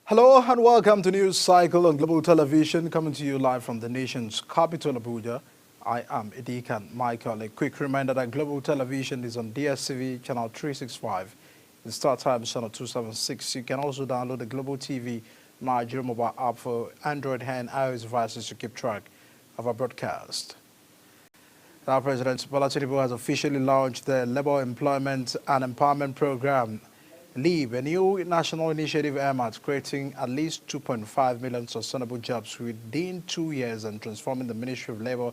Hello and welcome to News Cycle on Global Television, coming to you live from the nation's capital, Abuja. I am Edikan Michael. A quick reminder that Global Television is on DSTV channel 365, the Star Times channel 276. You can also download the Global TV Nigeria mobile app for Android and iOS devices to keep track of our broadcast. Now, President Bola Tinubu has officially launched the Labour Employment and Empowerment Program, LEAP, a new national initiative aimed at creating at least 2.5 million sustainable jobs within 2 years and transforming the Ministry of Labour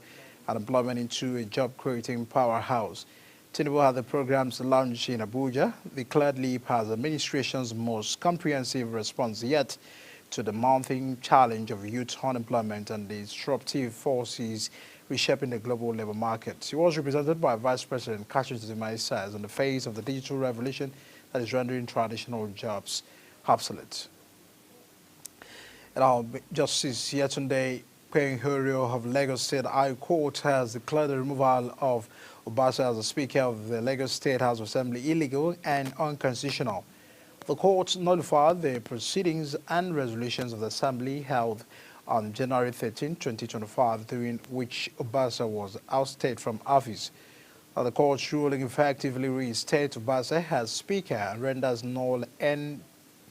and Employment into a job-creating powerhouse. Tinubu had the program's launch in Abuja, declared LEAP as the administration's most comprehensive response yet to the mounting challenge of youth unemployment and the disruptive forces reshaping the global labor market. He was represented by Vice President Kashim Shettima. Says, in the face of the digital revolution that is rendering traditional jobs obsolete. And our Justice Yetunde Kwenhorio of Lagos State High Court has declared the removal of Obasa as the Speaker of the Lagos State House of Assembly illegal and unconstitutional. The court nullified the proceedings and resolutions of the Assembly held on January 13, 2025, during which Obasa was ousted from office. The court's ruling effectively reinstates Obasa as Speaker and renders null and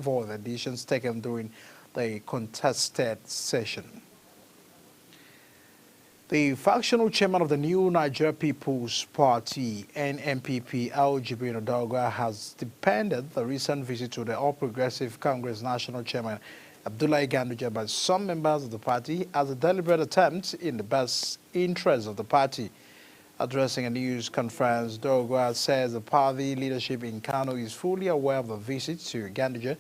void the decisions taken during the contested session. The factional chairman of the New Nigeria People's Party, NNPP, Jibrin Odogwa, has defended the recent visit to the All Progressive Congress National Chairman Abdullahi Ganduje by some members of the party as a deliberate attempt in the best interest of the party. Addressing a news conference, Odogwa says the party leadership in Kano is fully aware of the visit to Ganduje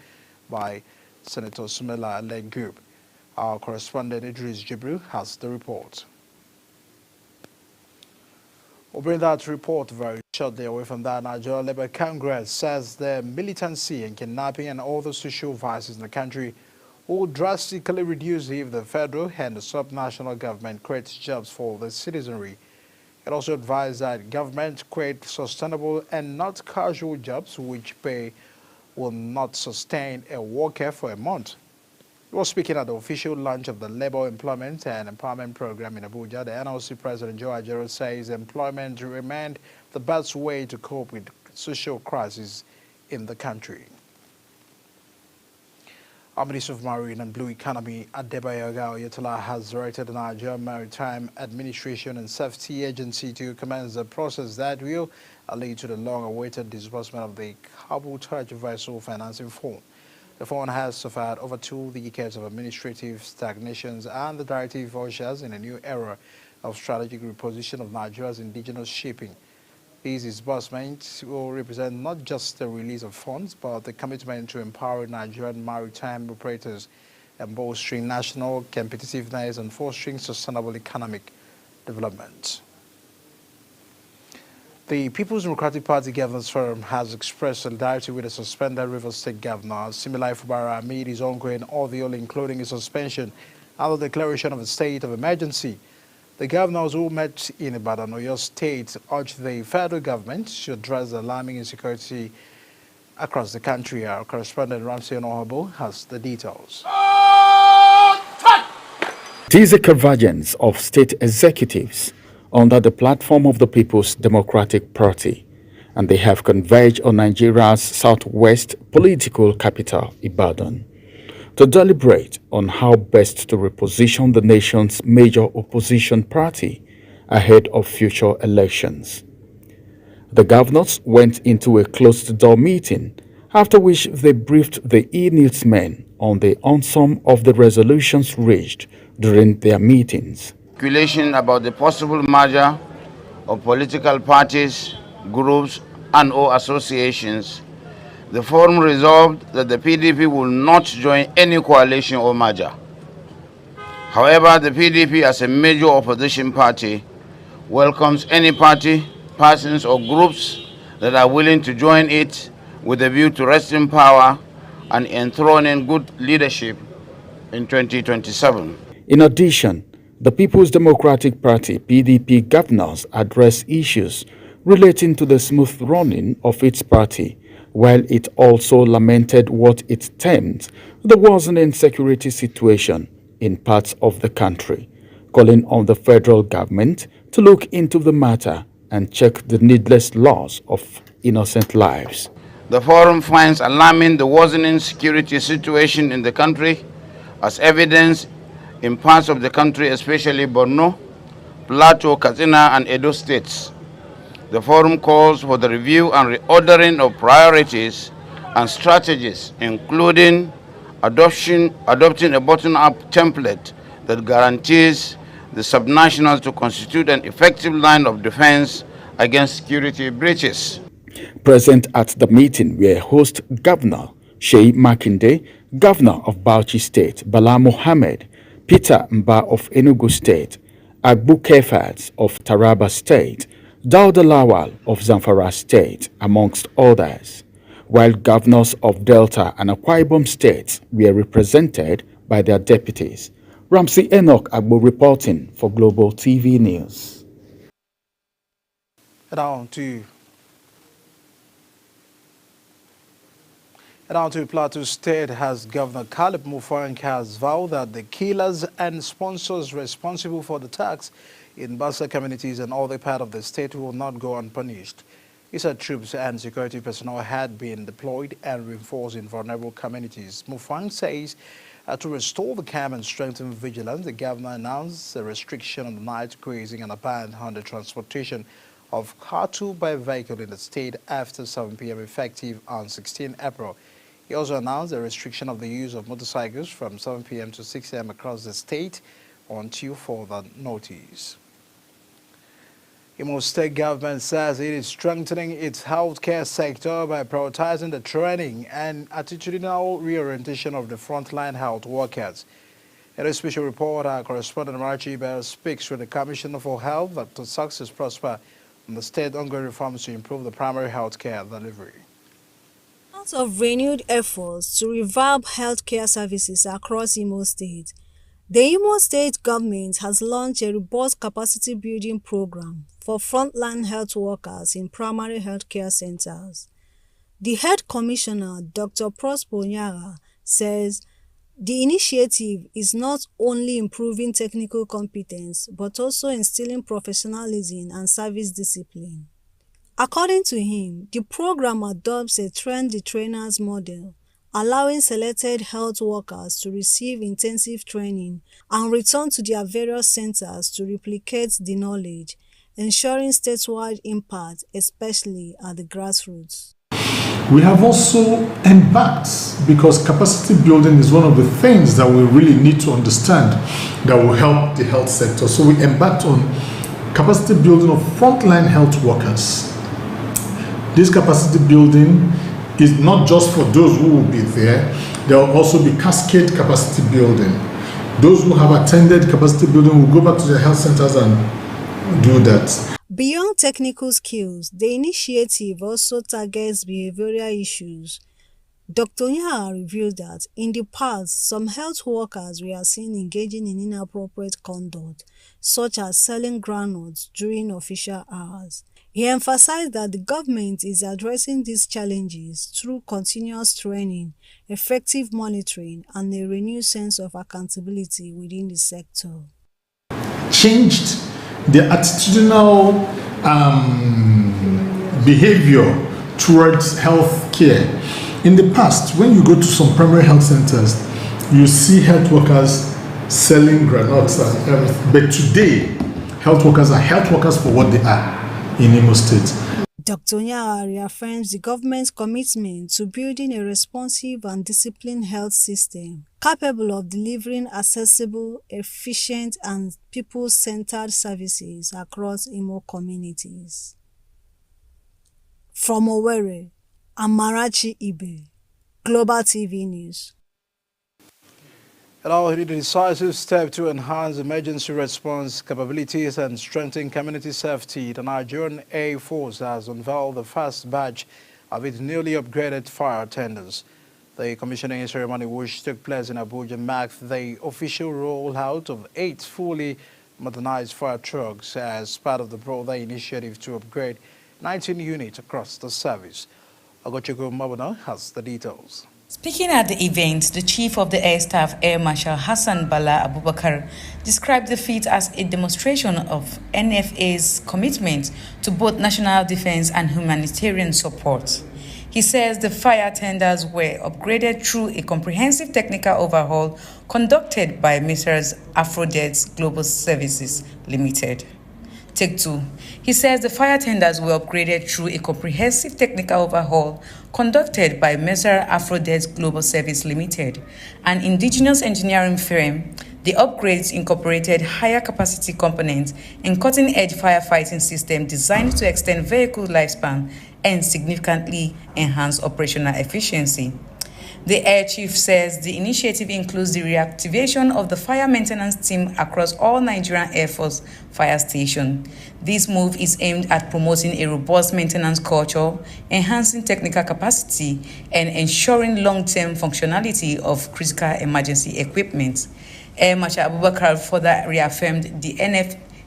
by Senator Sumela-led group. Our correspondent Idris Jibril has the report. We'll bring that report very shortly. Away from that, Nigeria Labour Congress says the militancy and kidnapping and other social vices in the country will drastically reduce if the federal and the subnational government creates jobs for the citizenry. It also advised that government create sustainable and not casual jobs which pay will not sustain a worker for a month. He was speaking at the official launch of the Labour Employment and Empowerment Program in Abuja. The NLC President Joe Ajero says employment remained the best way to cope with social crisis in the country. Our Minister of Marine and Blue Economy, Adebayo Oyetola, has directed the Nigerian Maritime Administration and Safety Agency to commence the process that will lead to the long-awaited disbursement of the cabotage vessel financing fund. The fund has suffered over 2 decades of administrative stagnations, and the directive ushers in a new era of strategic reposition of Nigeria's indigenous shipping. These disbursements will represent not just the release of funds, but the commitment to empower Nigerian maritime operators and bolstering national competitiveness and fostering sustainable economic development. The People's Democratic Party Governors Forum has expressed solidarity with the suspended Rivers State Governor, Similai Fubara, amid his ongoing ordeal, including his suspension and the declaration of a state of emergency. The governors who met in Ibadan, Oyo State, urged the federal government to address the alarming insecurity across the country. Our correspondent Ramsey Onohabo has the details. It is a convergence of state executives under the platform of the People's Democratic Party, and they have converged on Nigeria's southwest political capital, Ibadan, to deliberate on how best to reposition the nation's major opposition party ahead of future elections. The governors went into a closed-door meeting, after which they briefed the e-news men on the outcome of the resolutions reached during their meetings. Speculation about the possible merger of political parties, groups, and/or associations, the forum resolved that the PDP will not join any coalition or merger. However, the PDP, as a major opposition party, welcomes any party, persons, or groups that are willing to join it with a view to wresting power and enthroning good leadership in 2027. In addition, the People's Democratic Party (PDP) governors addressed issues relating to the smooth running of its party while it also lamented what it termed the worsening security situation in parts of the country, calling on the federal government to look into the matter and check the needless loss of innocent lives. The forum finds alarming the worsening security situation in the country, as evidenced in parts of the country, especially Borno, Plateau, Katsina, and Edo states. The forum calls for the review and reordering of priorities and strategies, including adopting a bottom-up template that guarantees the subnationals to constitute an effective line of defense against security breaches. Present at the meeting were host Governor Sheyi Makinde, Governor of Bauchi State, Bala Mohammed, Peter Mba of Enugu State, Agbu Kefat of Taraba State, Dauda Lawal of Zamfara State, amongst others, while governors of Delta and Akwa Ibom states were represented by their deputies. Ramsey Enoch Agbo reporting for Global TV News. Down to Plateau State, has Governor Caleb Mutfwang has vowed that the killers and sponsors responsible for the attacks in Bassa communities and other parts of the state will not go unpunished. He said troops and security personnel had been deployed and reinforced in vulnerable communities. Mutfwang says to restore the calm and strengthen vigilance, the governor announced a restriction on the night grazing and a ban on the transportation of cattle by vehicle in the state after 7 p.m. effective on 16 April. He also announced a restriction of the use of motorcycles from 7 p.m. to 6 a.m. across the state until further notice. Imo State government says it is strengthening its healthcare sector by prioritizing the training and attitudinal reorientation of the frontline health workers. In a special report, our correspondent Marachi Bell speaks with the Commissioner for Health, Dr. Success Prosper, on the state ongoing reforms to improve the primary healthcare delivery. Out of renewed efforts to revamp healthcare services across Imo State, the Imo State government has launched a robust capacity building program for frontline health workers in primary healthcare centers. The head commissioner, Dr. Prosper Onyara, says the initiative is not only improving technical competence but also instilling professionalism and service discipline. According to him, the program adopts a train-the-trainers model, allowing selected health workers to receive intensive training and return to their various centers to replicate the knowledge, ensuring statewide impact, especially at the grassroots. We have also embarked, because capacity building is one of the things that we really need to understand that will help the health sector. So we embarked on capacity building of frontline health workers. This capacity building is not just for those who will be there. There will also be cascade capacity building. Those who have attended capacity building will go back to their health centers and do that. Beyond technical skills, the initiative also targets behavioral issues. Dr. Onyara revealed that in the past, some health workers were seen engaging in inappropriate conduct, such as selling groundnuts during official hours. He emphasized that the government is addressing these challenges through continuous training, effective monitoring, and a renewed sense of accountability within the sector. Changed the attitudinal behavior towards health care. In the past, when you go to some primary health centers, you see health workers selling granules and everything. But today, health workers are health workers for what they are in Imo State. Dr. Onyara reaffirms the government's commitment to building a responsive and disciplined health system capable of delivering accessible, efficient, and people-centered services across Imo communities. From Owerri, Amarachi Ibe, Global TV News. Allow a decisive step to enhance emergency response capabilities and strengthen community safety. The Nigerian Air Force has unveiled the first batch of its newly upgraded fire tenders. The commissioning ceremony, which took place in Abuja, marked the official rollout of 8 fully modernized fire trucks as part of the broader initiative to upgrade 19 units across the service. Ogochukwu Mabuna has the details. Speaking at the event, the Chief of the Air Staff, Air Marshal Hassan Bala Abubakar, described the feat as a demonstration of NFA's commitment to both national defense and humanitarian support. He says the fire tenders were upgraded through a comprehensive technical overhaul conducted by Messrs. Aphrodite Global Services Limited. Take 2. He says the fire tenders were upgraded through a comprehensive technical overhaul conducted by Messrs. Aphrodite Global Service Limited, an indigenous engineering firm. The upgrades incorporated higher capacity components and cutting-edge firefighting system designed to extend vehicle lifespan and significantly enhance operational efficiency. The Air Chief says the initiative includes the reactivation of the fire maintenance team across all Nigerian Air Force fire stations. This move is aimed at promoting a robust maintenance culture, enhancing technical capacity, and ensuring long-term functionality of critical emergency equipment. Air Marshal Abubakar further reaffirmed the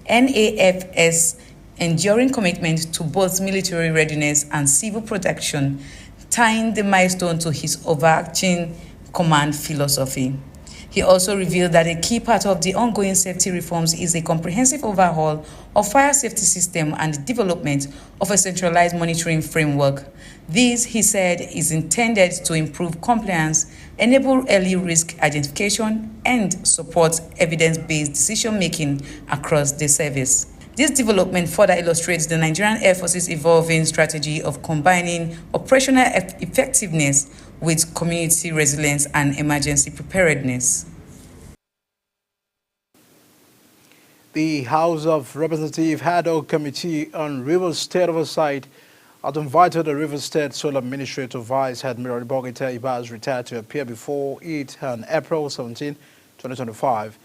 NAF's enduring commitment to both military readiness and civil protection, tying the milestone to his overarching command philosophy. He also revealed that a key part of the ongoing safety reforms is a comprehensive overhaul of fire safety system and the development of a centralized monitoring framework. This, he said, is intended to improve compliance, enable early risk identification, and support evidence-based decision-making across the service. This development further illustrates the Nigerian Air Force's evolving strategy of combining operational effectiveness with community resilience and emergency preparedness. The House of Representatives Ad Hoc Committee on Rivers State Oversight had invited the Rivers State Solar Administrator Vice Admiral Bogita Ibaz retired to appear before it on April 17, 2025.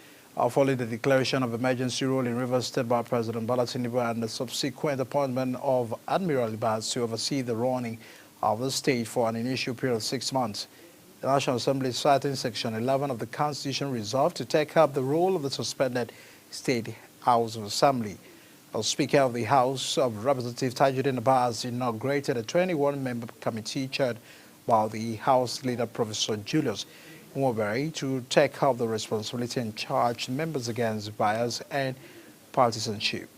Following the declaration of emergency rule in Rivers State by President Bola Tinubu and the subsequent appointment of Admiral Ibaz to oversee the running of the state for an initial period of 6 months. The National Assembly, citing Section 11 of the Constitution, resolved to take up the role of the suspended State House of Assembly. The Speaker of the House of Representatives, Tajuddin Abbas, inaugurated a 21-member committee chaired by the House Leader, Professor Julius Nwobere, to take up the responsibility and charge members against bias and partisanship.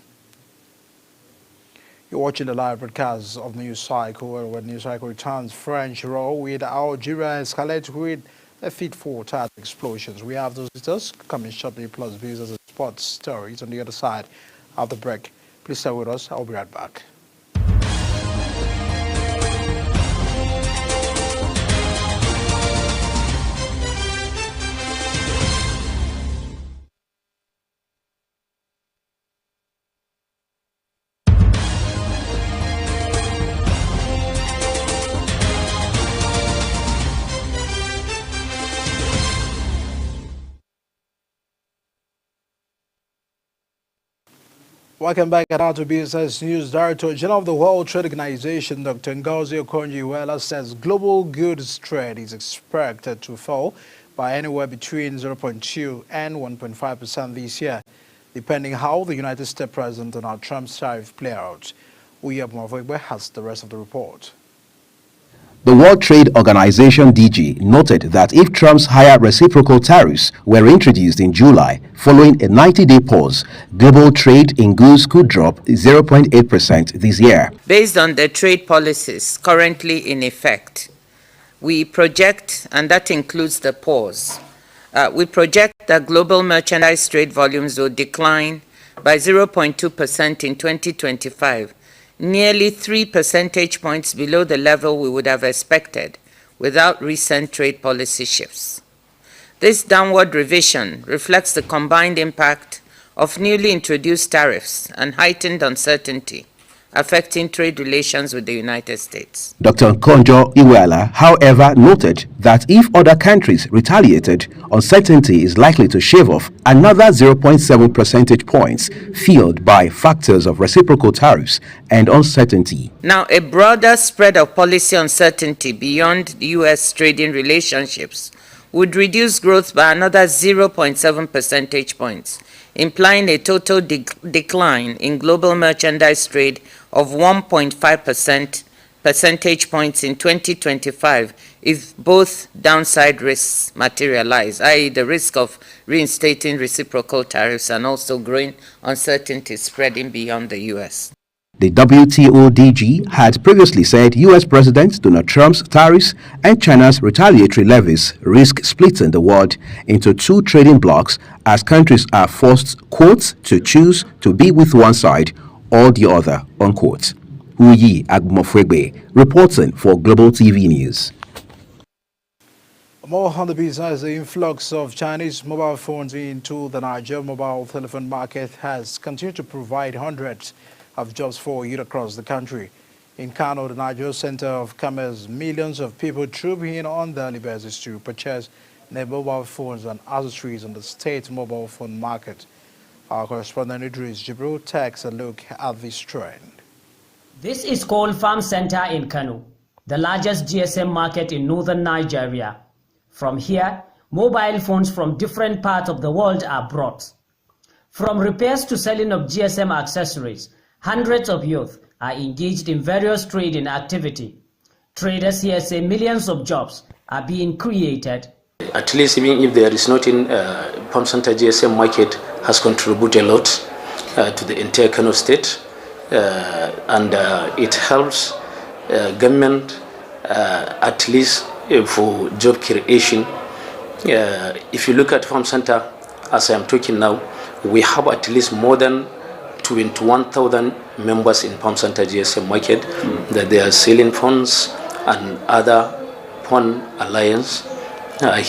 You're watching the live broadcast of News Cycle, where News Cycle returns French row with Algeria escalate with a fit for tight explosions. We have those details coming shortly, plus views as sports stories on the other side of the break. Please stay with us. I'll be right back. Welcome back at to BSS News. Director General of the World Trade Organization, Dr. Ngozi Okonjo-Iweala, says global goods trade is expected to fall by anywhere between 0.2 and 1.5% this year, depending how the United States President Donald Trump's tariff play out. Uyab Mwavegbe has the rest of the report. The World Trade Organization DG noted that if Trump's higher reciprocal tariffs were introduced in July, following a 90-day pause, global trade in goods could drop 0.8% this year. Based on the trade policies currently in effect, we project, and that includes the pause, we project that global merchandise trade volumes will decline by 0.2% in 2025, nearly 3 percentage points below the level we would have expected without recent trade policy shifts. This downward revision reflects the combined impact of newly introduced tariffs and heightened uncertainty affecting trade relations with the United States. Dr. Okonjo-Iweala, however, noted that if other countries retaliated, uncertainty is likely to shave off another 0.7 percentage points, fueled by factors of reciprocal tariffs and uncertainty. Now, a broader spread of policy uncertainty beyond the U.S. trading relationships would reduce growth by another 0.7 percentage points, implying a total decline in global merchandise trade of 1.5% percentage points in 2025 if both downside risks materialize, i.e. the risk of reinstating reciprocal tariffs and also growing uncertainty spreading beyond the U.S. The WTO DG had previously said U.S. President Donald Trump's tariffs and China's retaliatory levies risk splitting the world into two trading blocs as countries are forced, quote, to choose to be with one side or the other, unquote. Uyi Agmofwegbe, reporting for Global TV News. More on the business, the influx of Chinese mobile phones into the Nigerian mobile telephone market has continued to provide hundreds of jobs for youth across the country. In Kano, the Nigeria Center of Commerce, millions of people troop in on daily basis to purchase their mobile phones and accessories on the state mobile phone market. Our correspondent Idris Jibril takes a look at this trend. This is called Farm Center in Kano, the largest GSM market in northern Nigeria. From here, mobile phones from different parts of the world are brought. From repairs to selling of GSM accessories, hundreds of youth are engaged in various trading activity. Traders here say millions of jobs are being created. At least even if there is nothing, Farm Center GSM market has contributed a lot to the entire Kano state. And it helps government at least for job creation. If you look at Farm Center, as I am talking now, we have at least more than 21,000 members in Farm Center GSM market that they are selling phones and other phone alliance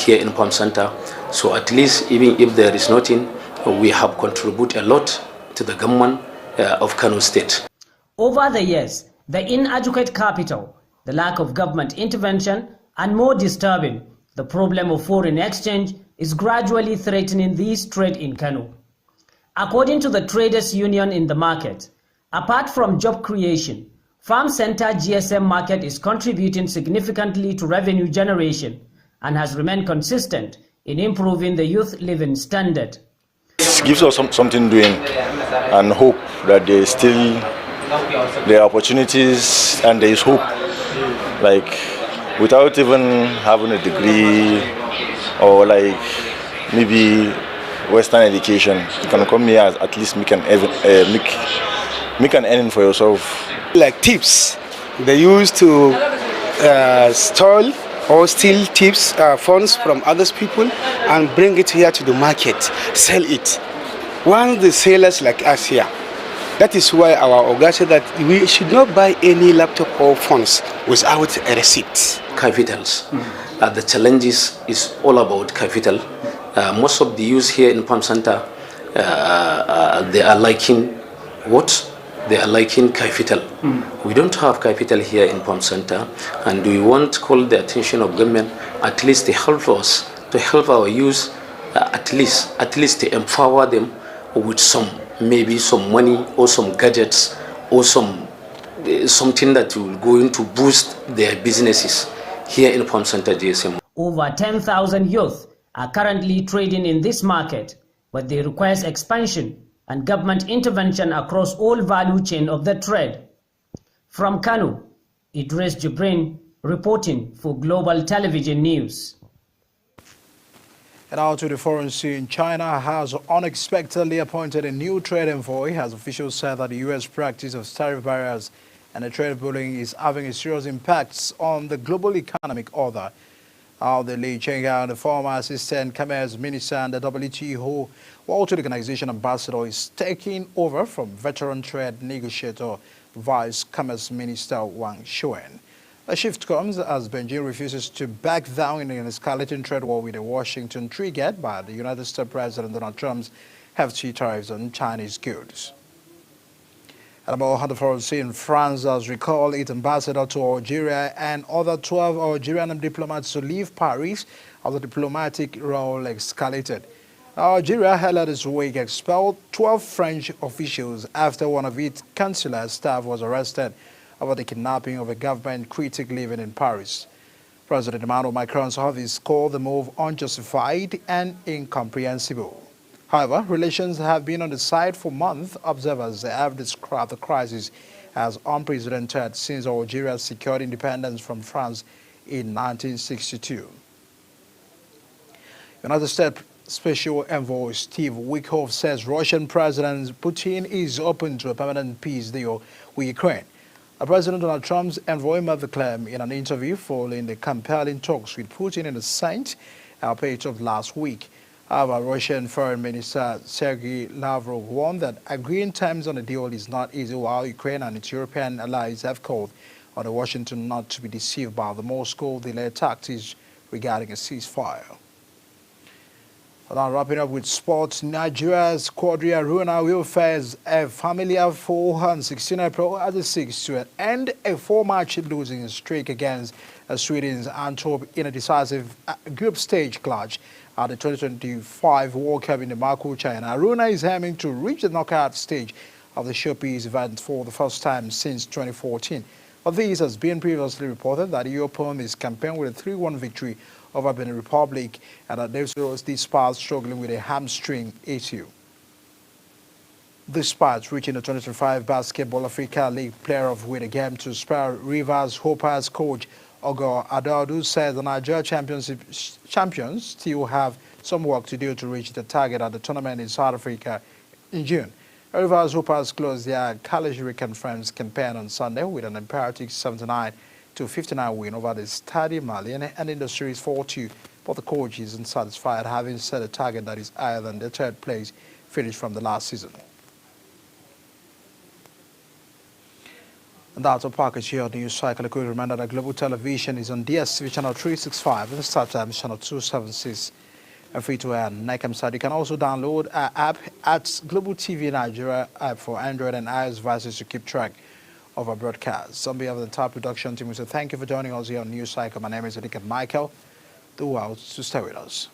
here in Farm Center. So at least even if there is nothing, we have contributed a lot to the government of Kano State. Over the years, the inadequate capital, the lack of government intervention, and more disturbing, the problem of foreign exchange is gradually threatening this trade in Kano. According to the traders union in the market, apart from job creation, Farm Center GSM market is contributing significantly to revenue generation and has remained consistent in improving the youth living standard. It gives us something doing and hope that there are opportunities and there is hope. Like without even having a degree or like maybe Western education, you can come here at least make an earning for yourself. Like tips, they used to stole or steal tips, funds from other people and bring it here to the market, sell it. One of the sellers like us here, that is why our Oga said that we should not buy any laptop or phones without a receipt. Capitals. The challenges is all about capital. Most of the youth here in Farm Center, they are liking what? They are liking capital. We don't have capital here in Farm Center, and we want to call the attention of government at least to help us, to help our youth, at least to empower them with maybe some money or some gadgets or something that will going to boost their businesses here in Farm Center GSM. Over 10,000 youth are currently trading in this market, but they require expansion and government intervention across all value chain of the trade. From Kano, Idris Jibrin reporting for Global Television News. And out to the foreign scene, China has unexpectedly appointed a new trade envoy as officials said that the U.S. practice of tariff barriers and the trade bullying is having a serious impact on the global economic order. The Li Chenghao, the former assistant commerce minister and the WTO World Trade Organization ambassador, is taking over from veteran trade negotiator Vice Commerce Minister Wang Shouwen. A shift comes as Beijing refuses to back down in an escalating trade war with Washington, triggered by the United States President Donald Trump's hefty tariffs on Chinese goods. At about 100 foreign scene, France has recalled its ambassador to Algeria and other 12 Algerian diplomats to leave Paris as the diplomatic role escalated. Algeria earlier this week expelled 12 French officials after one of its consular staff was arrested over the kidnapping of a government critic living in Paris. President Emmanuel Macron's office called the move unjustified and incomprehensible. However, relations have been on the side for months. Observers have described the crisis as unprecedented since Algeria secured independence from France in 1962. United States Special Envoy Steve Witkoff says Russian President Putin is open to a permanent peace deal with Ukraine. President Donald Trump's envoy made the claim in an interview following the compelling talks with Putin in the St. Petersburg last week. However, Russian Foreign Minister Sergei Lavrov warned that agreeing terms on a deal is not easy, while Ukraine and its European allies have called on Washington not to be deceived by the Moscow delayed tactics regarding a ceasefire. Now wrapping up with sports, Nigeria's Quadri Haruna will face a familiar 4-16 April as it seeks to end a 4-match losing streak against Sweden's Antwerp in a decisive group stage clash at the 2025 World Cup in Bamako, China. Haruna is aiming to reach the knockout stage of the showpiece event for the first time since 2014. But this has been previously reported that he opened his campaign with a 3-1 victory over Benin Republic and that despite struggling with a hamstring issue. Despite reaching the 2025 Basketball Africa League Player of the Game to spare Rivers Hoppers coach Ogo Adadu says the Nigeria champions still have some work to do to reach the target at the tournament in South Africa in June. Rivers Hoppers closed their Calgary Conference campaign on Sunday with an imperative 79-59 win over the Stade Malien and in the series 4-2, but the coach isn't satisfied, having set a target that is higher than the third place finish from the last season. And that's our package here on the News Cycle. A quick reminder that Global Television is on DSTV channel 365 and Star Times channel 276 and free to air on NICAM site. You can also download our app at Global TV Nigeria app for Android and iOS devices to keep track of our broadcasts. On behalf of the entire production team, we say thank you for joining us here on News Cycle. My name is Edikan Michael. Do well to stay with us.